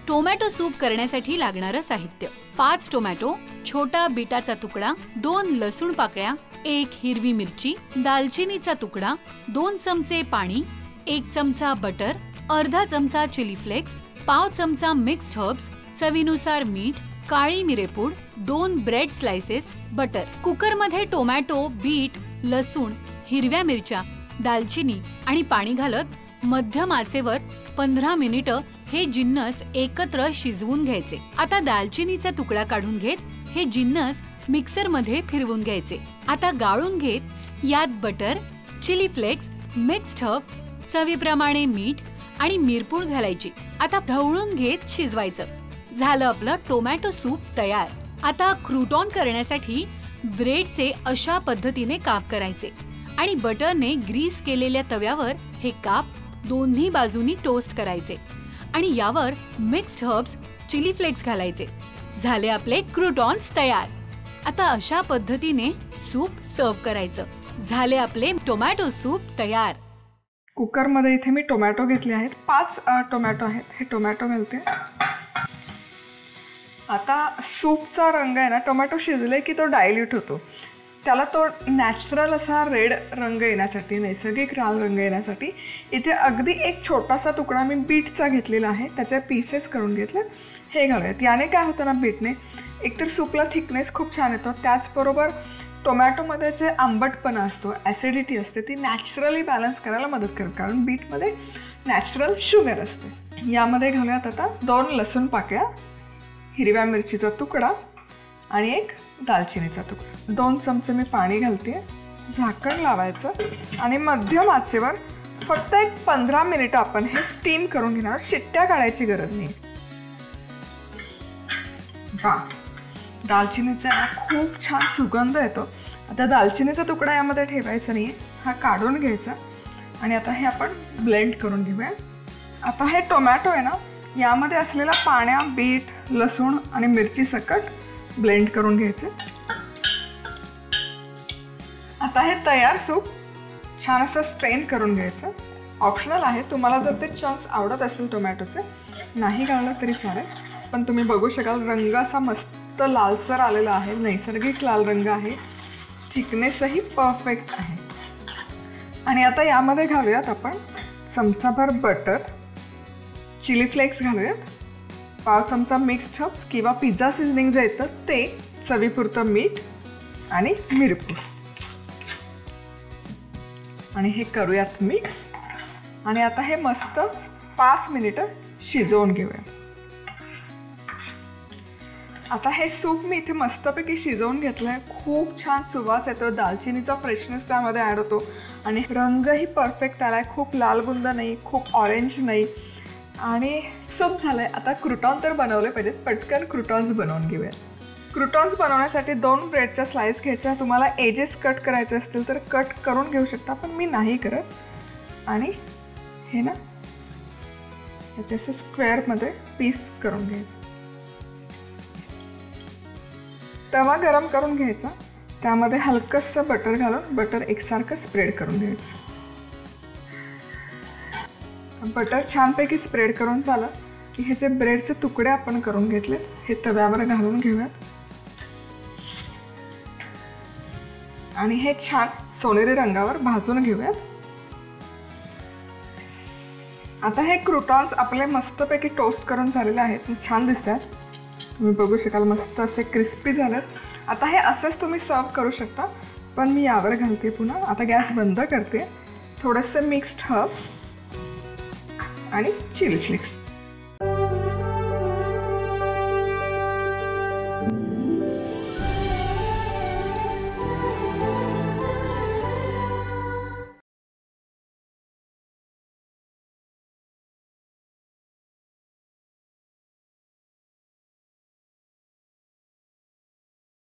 Tomato soup करण्यासाठी लागणारं साहित्य: 5 टोमॅटो, छोटा बीटाचा तुकडा, 2 लसूण पाकळ्या, 1 हिरवी मिरची, दालचिनीचा तुकडा, 2 चमचे पाणी, 1 चमचा बटर, अर्धा चमचा चिली फ्लेक्स, पाव चमचा मिक्स्ड हर्ब्स, चवीनुसार मीठ, काळी मिरेपूड, 2 ब्रेड स्लाइसेस, बटर. कुकरमध्ये टोमॅटो, बीट, लसूण, हिरव्या मिरच्या, दालचिनी आणि पाणी घालत मध्यम आचेवर 15 मिनिटं हे जिन्नस एकत्र शिजवून घ्यायचे. आता दालचिनीचा तुकडा काढून घेत हे जिन्नस मिक्सरमध्ये फिरवून घ्यायचे. आता गाळून घेत यात butter, chilli flakes, mixed herb, चवीप्रमाणे मीठ आणि मिरपूड घालायची. आता ढवळून घेत शिजवायचं. झालं आपलं टोमॅटो सूप तयार. आता क्रूटॉन करण्यासाठी ब्रेडचे अशा पद्धतीने काप करायचे आणि बटरने ग्रीस केलेल्या तव्यावर हे काप दोन्ही बाजूनी टोस्ट करायचे आणि यावर मिक्स्ड हर्ब्स, चिली फ्लेक्स घालायचे. झाले आपले क्रूटॉन्स तयार. आता अशा पद्धतीने सूप सर्व करायचं. झाले आपले टोमॅटो सूप तयार. कुकरमध्ये इथे मी टोमॅटो घेतले आहेत. 5 टोमॅटो आहेत. हे टोमॅटो घालते. आता सूपचा रंग आहे ना, टोमॅटो शिजले की तो डायल्यूट होतो. त्याला तो नॅचरल असा रेड रंग येण्यासाठी, नैसर्गिक लाल रंग येण्यासाठी इथे अगदी एक छोटासा तुकडा मी बीटचा घेतलेला आहे. त्याचे पीसेस करून घेतले. हे घालूयात. याने काय होतं ना, बीटने एकतर सूपला थिकनेस खूप छान येतो. त्याचबरोबर टोमॅटोमध्ये जे आंबटपणा असतो, ॲसिडिटी असते, ती नॅचरली बॅलन्स करायला मदत करते. कारण बीटमध्ये नॅचरल शुगर असते. यामध्ये घालूयात आता 2 लसूण पाकळ्या, हिरव्या मिरचीचा तुकडा आणि 1 दालचिनीचा तुकडा. 2 चमचे मी पाणी घालते. झाकण लावायचं आणि मध्यम आचेवर फक्त एक 15 मिनिटं आपण हे स्टीम करून घेणार. शिट्ट्या काढायची गरज नाही. दालचिनीचा खूप छान सुगंध येतो. आता दालचिनीचा तुकडा यामध्ये ठेवायचा नाही, हा काढून घ्यायचा आणि आता हे आपण ब्लेंड करून घेऊया. आता हे टोमॅटो आहे ना, यामध्ये असलेला पाण्या, बीट, लसूण आणि मिरची सकट ब्लेंड करून घ्यायचे. आता हे तयार सूप छान असं स्ट्रेन करून घ्यायचं. ऑप्शनल आहे. तुम्हाला जर ते चंक्स आवडत असेल टोमॅटोचे, नाही घाललं तरी चालेल. पण तुम्ही बघू शकाल रंग असा मस्त लालसर आलेला आहे. नैसर्गिक लाल रंग आहे. थिकनेसही परफेक्ट आहे. आणि आता यामध्ये घालूयात आपण चमचाभर बटर, चिली फ्लेक्स घालूयात, पाव चमचा मिक्स्ड हर्ब्स किंवा पिझ्झा सीझनिंग जे येतं ते, चवीपुरतं मीठ आणि मिरपूड. आणि हे करूयात मिक्स. आणि आता हे मस्त 5 मिनिटं शिजवून घेऊया. आता हे सूप मी इथे मस्तपैकी शिजवून घेतलं आहे. खूप छान सुवास येतो. दालचिनीचा फ्रेशनेस त्यामध्ये ॲड होतो आणि रंगही परफेक्ट आला आहे. खूप लालबुंद नाही, खूप ऑरेंज नाही आणि सूप झालं आहे. आता क्रूटॉन तर बनवले पाहिजेत. पटकन क्रूटॉन्स बनवून घेऊया. क्रूटॉन्स बनवण्यासाठी 2 ब्रेडच्या स्लाइस घ्यायच्या. तुम्हाला एजेस कट करायचे असतील तर कट करून घेऊ शकता, पण मी नाही करत. आणि हे ना, याचे असं स्क्वेअरमध्ये पीस करून घ्यायचं. तवा गरम करून घ्यायचा. त्यामध्ये हलकंसं बटर घालून बटर एकसारखं स्प्रेड करून घ्यायचं. बटर छानपैकी स्प्रेड करून झालं की हे जे ब्रेडचे तुकडे आपण करून घेतले हे तव्यावर घालून घेऊयात. आणि हे छान सोनेरी रंगावर भाजून घेऊयात. आता हे क्रूटॉन्स आपले मस्तपैकी टोस्ट करून झालेले आहेत. छान दिसतात. तुम्ही बघू शकाल मस्त असे क्रिस्पी झालेत. आता हे असेच तुम्ही सर्व करू शकता, पण मी यावर घालते पुन्हा. आता गॅस बंद करते. थोडंसं मिक्स्ड हर्ब्स आणि चिली फ्लेक्स.